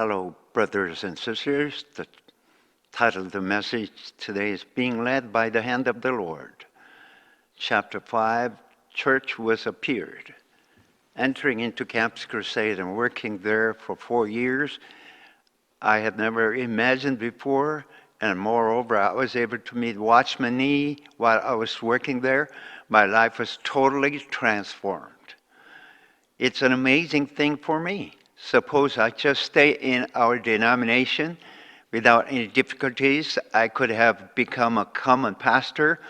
Hello, brothers and sisters. The title of the message today is Being Led by the Hand of the Lord. Chapter 5, Church was appeared. Entering into Campus Crusade and working there for 4 years, I had never imagined before, and moreover, I was able to meet Watchman Nee while I was working there. My life was totally transformed. It's an amazing thing for me. Suppose I just stay in our denomination without any difficulties. I could have become a common pastor,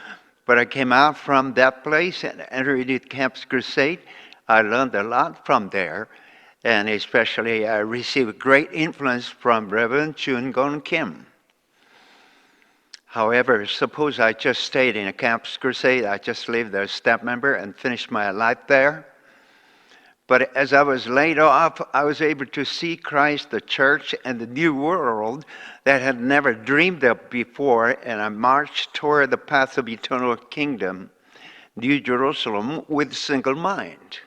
but I came out from that place and entered into Campus Crusade. I learned a lot from there, and especially I received great influence from Reverend Jun Gon Kim. However, suppose I just stayed in a Campus Crusade, I just lived as a staff member and finished my life there. But as I was laid off, I was able to see Christ, the church, and the new world that I had never dreamed of before, and I marched toward the path of eternal kingdom, New Jerusalem, with a single mind.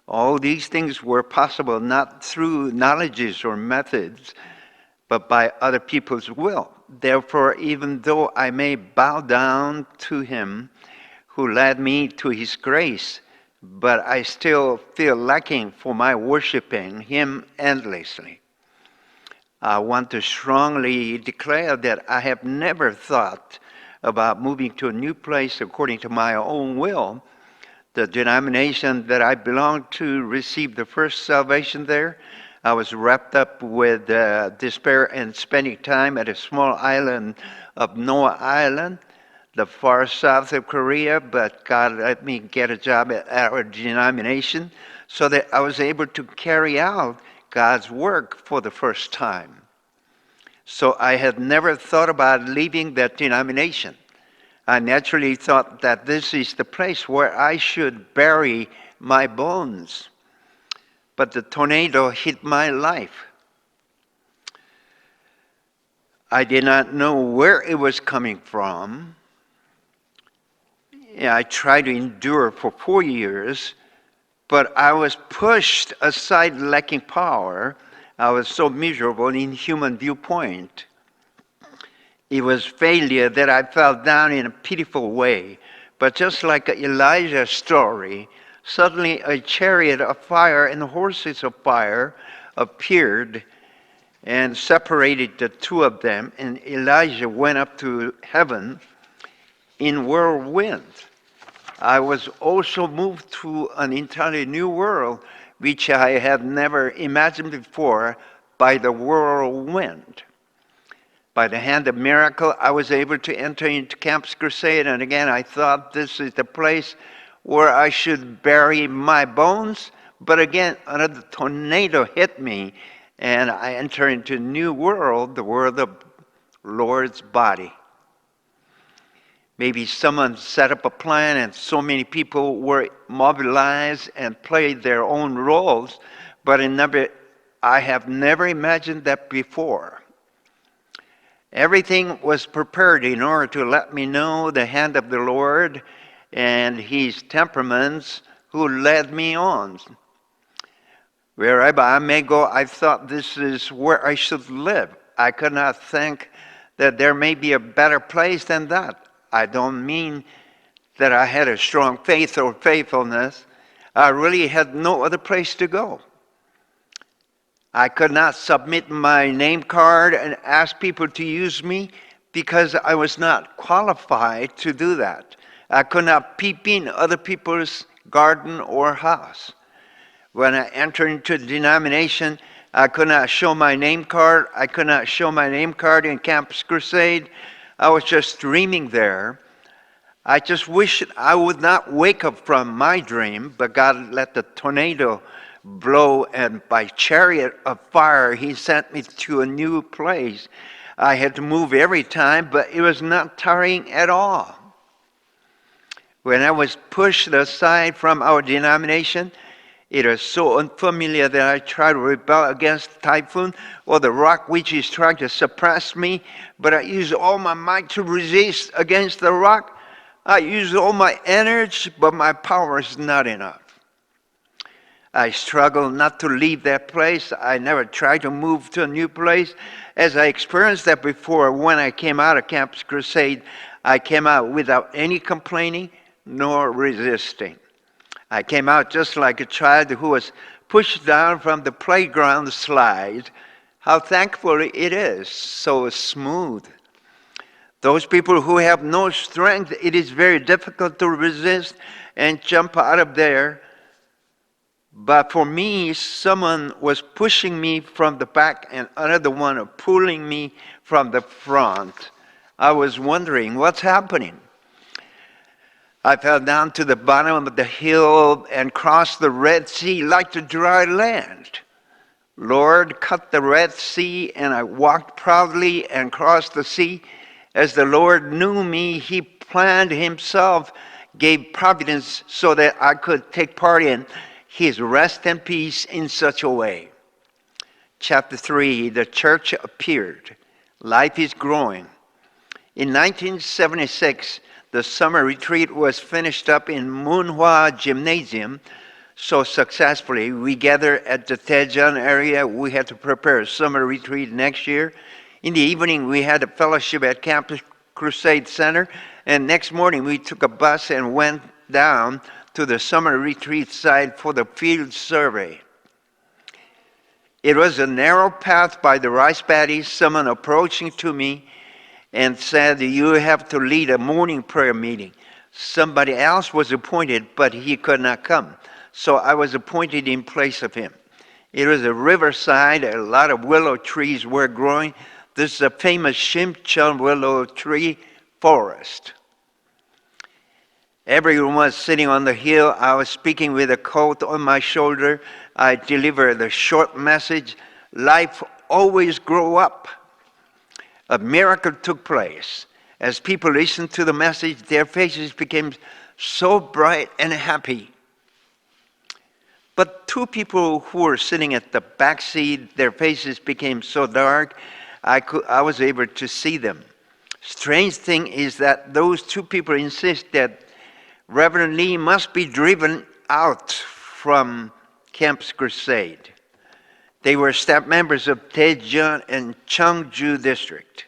All these things were possible not through knowledges or methods, but by other people's will. Therefore, even though I may bow down to him who led me to his grace, but I still feel lacking for my worshiping him endlessly. I want to strongly declare that I have never thought about moving to a new place according to my own will. The denomination that I belong to received the first salvation there. I was wrapped up with despair and spending time at a small island of Noah Island, the far south of Korea, but God let me get a job at our denomination so that I was able to carry out God's work for the first time. So I had never thought about leaving that denomination. I naturally thought that this is the place where I should bury my bones. But the tornado hit my life. I did not know where it was coming from. I tried to endure for 4 years, but I was pushed aside lacking power. I was so miserable in human viewpoint. It was failure that I fell down in a pitiful way. But just like Elijah's story, suddenly a chariot of fire and horses of fire appeared and separated the two of them, and Elijah went up to heaven in whirlwind. I was also moved to an entirely new world, which I had never imagined before, by the whirlwind. By the hand of miracle, I was able to enter into Campus Crusade, and again I thought this is the place where I should bury my bones. But again, another tornado hit me, and I entered into a new world, the world of Lord's body. Maybe someone set up a plan and so many people were mobilized and played their own roles, but I have never imagined that before. Everything was prepared in order to let me know the hand of the Lord and his temperaments who led me on. Wherever I may go, I thought this is where I should live. I could not think that there may be a better place than that. I don't mean that I had a strong faith or faithfulness. I really had no other place to go. I could not submit my name card and ask people to use me because I was not qualified to do that. I could not peep in other people's garden or house. When I entered into the denomination, I could not show my name card. I could not show my name card in Campus Crusade. I was just dreaming there. I just wished I would not wake up from my dream, but God let the tornado blow, and by chariot of fire, he sent me to a new place. I had to move every time, but it was not tiring at all. When I was pushed aside from our denomination, it was so unfamiliar that I tried to rebel against the typhoon or the rock which is trying to suppress me, but I used all my might to resist against the rock. I used all my energy, but my power is not enough. I struggled not to leave that place. I never tried to move to a new place. As I experienced that before, when I came out of Campus Crusade, I came out without any complaining nor resisting. I came out just like a child who was pushed down from the playground slide. How thankful it is, so smooth. Those people who have no strength, it is very difficult to resist and jump out of there. But for me, someone was pushing me from the back and another one pulling me from the front. I was wondering, what's happening? I fell down to the bottom of the hill and crossed the Red Sea like the dry land. Lord, cut the Red Sea, and I walked proudly and crossed the sea. As the Lord knew me, He planned Himself, gave providence so that I could take part in His rest and peace in such a way. Chapter 3, the church appeared. Life is growing. In 1976, the summer retreat was finished up in Munhwa Gymnasium so successfully. We gathered at the Daejeon area. We had to prepare a summer retreat next year. In the evening, we had a fellowship at Campus Crusade Center, and next morning we took a bus and went down to the summer retreat site for the field survey. It was a narrow path by the rice paddies. Someone approaching to me and said, "You have to lead a morning prayer meeting." Somebody else was appointed, but he could not come. So I was appointed in place of him. It was a riverside. A lot of willow trees were growing. This is a famous Shimcheon willow tree forest. Everyone was sitting on the hill. I was speaking with a coat on my shoulder. I delivered a short message. Life always grows up. A miracle took place. As people listened to the message, their faces became so bright and happy. But two people who were sitting at the back seat, their faces became so dark, I was able to see them. Strange thing is that those two people insist that Reverend Lee must be driven out from Campus Crusade. They were staff members of Daejeon and Cheongju District.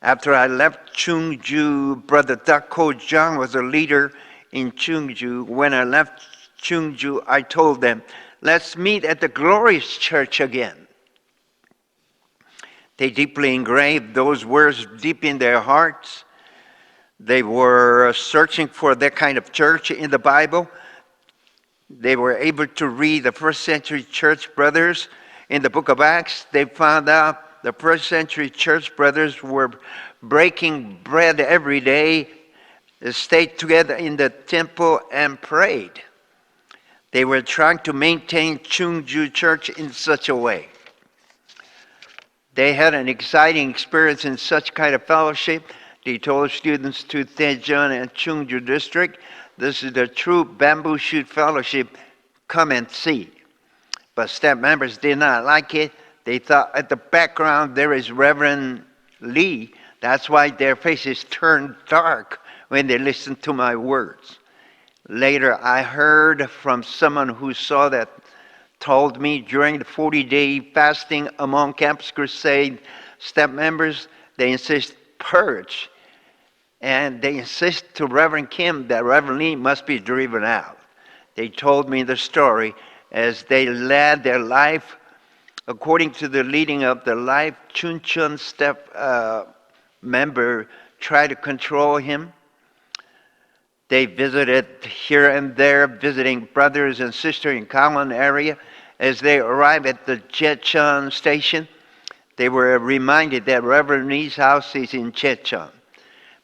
After I left Cheongju, Brother Dak Ho Jang was a leader in Cheongju. When I left Cheongju, I told them, "Let's meet at the Glorious Church again." They deeply engraved those words deep in their hearts. They were searching for that kind of church in the Bible. They were able to read the first century church brothers in the book of Acts. They found out the first century church brothers were breaking bread every day, stayed together in the temple and prayed. They were trying to maintain Cheongju Church in such a way. They had an exciting experience in such kind of fellowship. They told students to Daejeon and Cheongju District, "This is the true bamboo shoot fellowship. Come and see." But staff members did not like it. They thought at the background there is Reverend Lee. That's why their faces turned dark when they listened to my words. Later, I heard from someone who saw that, told me during the 40-day fasting among Campus Crusade staff members, they insist purge. And they insist to Reverend Kim that Reverend Lee must be driven out. They told me the story as they led their life according to the leading of the life. Chuncheon staff member tried to control him. They visited here and there, visiting brothers and sisters in Gangwon area. As they arrived at the Daejeon station, they were reminded that Reverend Lee's house is in Daejeon.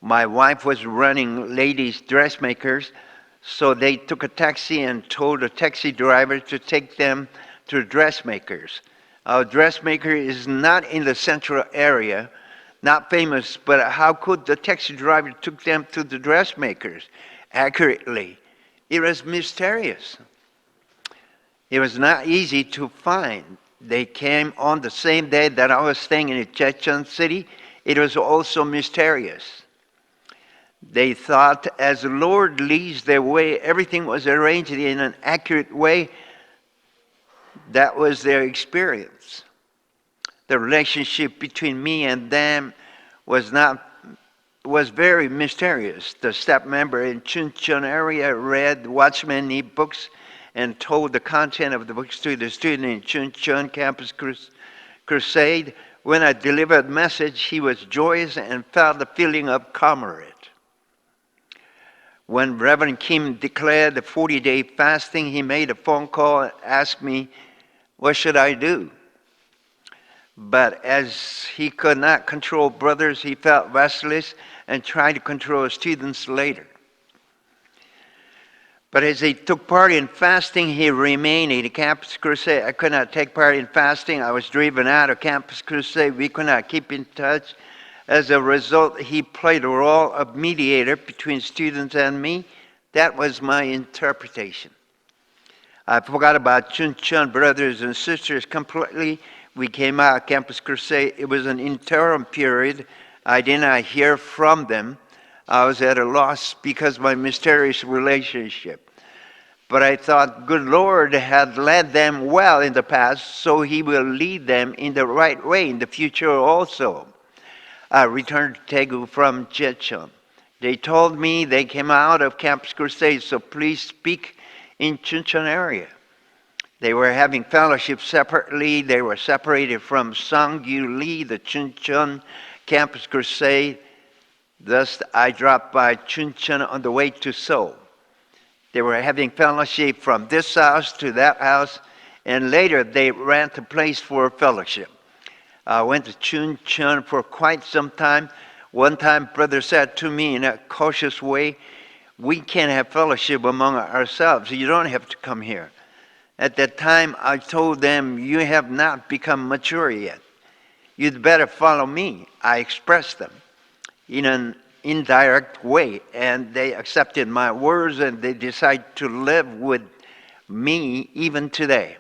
My wife was running ladies' dressmakers, so they took a taxi and told the taxi driver to take them to the dressmakers. Our dressmaker is not in the central area, not famous, but how could the taxi driver took them to the dressmakers accurately? It was mysterious. It was not easy to find. They came on the same day that I was staying in Daejeon City. It was also mysterious. They thought as the Lord leads their way, everything was arranged in an accurate way. That was their experience. The relationship between me and them was very mysterious. The staff member in Chuncheon area read Watchman Nee books and told the content of the books to the student in Chuncheon Campus Crusade. When I delivered the message, he was joyous and felt the feeling of camaraderie. When Reverend Kim declared the 40-day fasting, he made a phone call and asked me, what should I do? But as he could not control brothers, he felt restless and tried to control students later. But as he took part in fasting, he remained in the Campus Crusade. I could not take part in fasting. I was driven out of Campus Crusade. We could not keep in touch. As a result, he played the role of mediator between students and me. That was my interpretation. I forgot about Chuncheon brothers and sisters completely. We came out of Campus Crusade. It was an interim period. I did not hear from them. I was at a loss because of my mysterious relationship. But I thought, good Lord had led them well in the past, so he will lead them in the right way in the future also. I returned to Daegu from Jecheon. They told me they came out of Campus Crusade, so please speak in Chuncheon area. They were having fellowship separately. They were separated from Sangyu Lee, the Chuncheon Campus Crusade. Thus, I dropped by Chuncheon on the way to Seoul. They were having fellowship from this house to that house, and later they rent a place for fellowship. I went to Chuncheon for quite some time. One time, brother said to me in a cautious way, we can have fellowship among ourselves. You don't have to come here. At that time, I told them, you have not become mature yet. You'd better follow me. I expressed them in an indirect way, and they accepted my words, and they decided to live with me even today.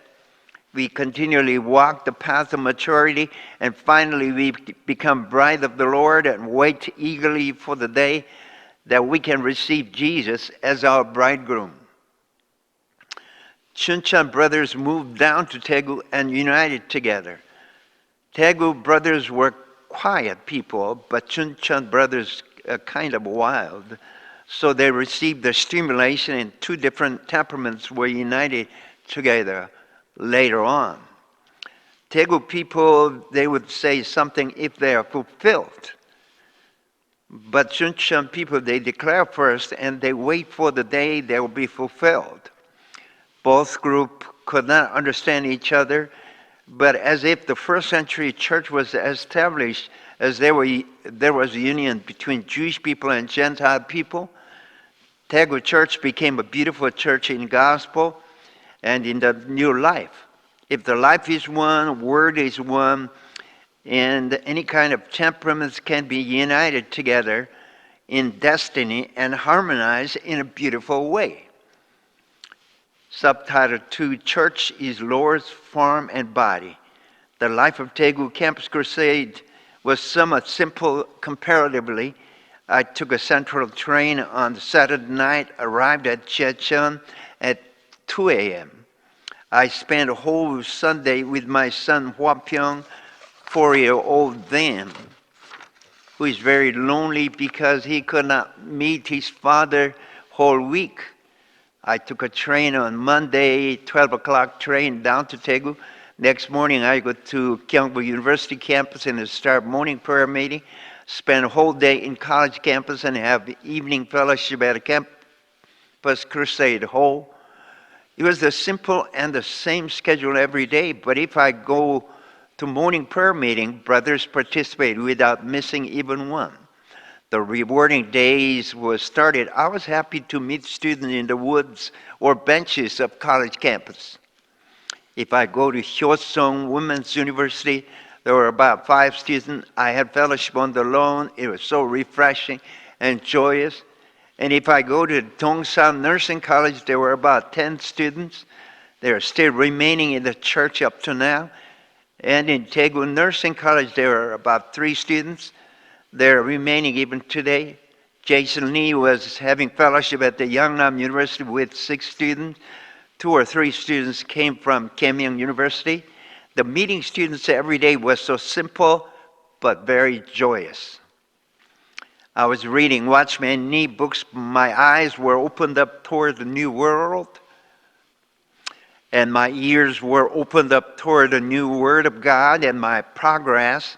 We continually walk the path of maturity, and finally we become bride of the Lord and wait eagerly for the day that we can receive Jesus as our bridegroom. Chuncheon brothers moved down to Daegu and united together. Daegu brothers were quiet people, but Chuncheon brothers kind of wild. So they received the stimulation, and two different temperaments were united together later on. Daegu people, they would say something if they are fulfilled. But Chuncheon people, they declare first and they wait for the day they will be fulfilled. Both groups could not understand each other, but as if the first century church was established, as there was a union between Jewish people and Gentile people, Daegu church became a beautiful church in gospel and in the new life. If the life is one, word is one, and any kind of temperaments can be united together in destiny and harmonized in a beautiful way. Subtitle 2, Church is Lord's Form and Body. The life of Daegu Campus Crusade was somewhat simple comparatively. I took a central train on Saturday night, arrived at Jecheon at 2 a.m. I spent a whole Sunday with my son Hwa-pyong, 4-year-old then, who is very lonely because he could not meet his father whole week. I took a train on Monday, 12 o'clock train down to Daegu. Next morning, I go to Gyeongbu University campus and start morning prayer meeting. Spend a whole day in college campus and have evening fellowship at a campus crusade hall. It was the simple and the same schedule every day, but if I go to morning prayer meeting, brothers participate without missing even one. The rewarding days was started. I was happy to meet students in the woods or benches of college campus. If I go to Hyoseong Women's University, there were about 5 students. I had fellowship on the lawn. It was so refreshing and joyous. And if I go to Dongsan Nursing College, there were about 10 students. They are still remaining in the church up to now. And in Daegu Nursing College, there are about 3 students. They're remaining even today. Jason Lee was having fellowship at the Yangnam University with 6 students. 2 or 3 students came from Keimyung University. The meeting students every day was so simple but very joyous. I was reading Watchman Nee books. My eyes were opened up toward the new world, and my ears were opened up toward the new Word of God, and my progress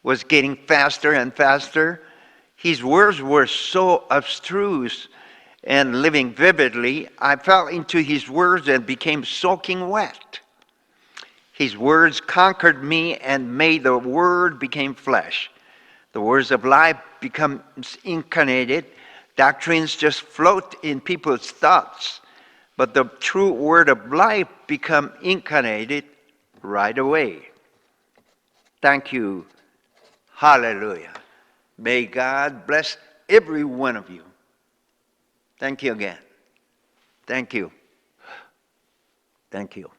was getting faster and faster. His words were so abstruse and living vividly, I fell into his words and became soaking wet. His words conquered me and made the Word become flesh. The words of life become incarnated. Doctrines just float in people's thoughts. But the true word of life become incarnated right away. Thank you. Hallelujah. May God bless every one of you. Thank you again. Thank you. Thank you.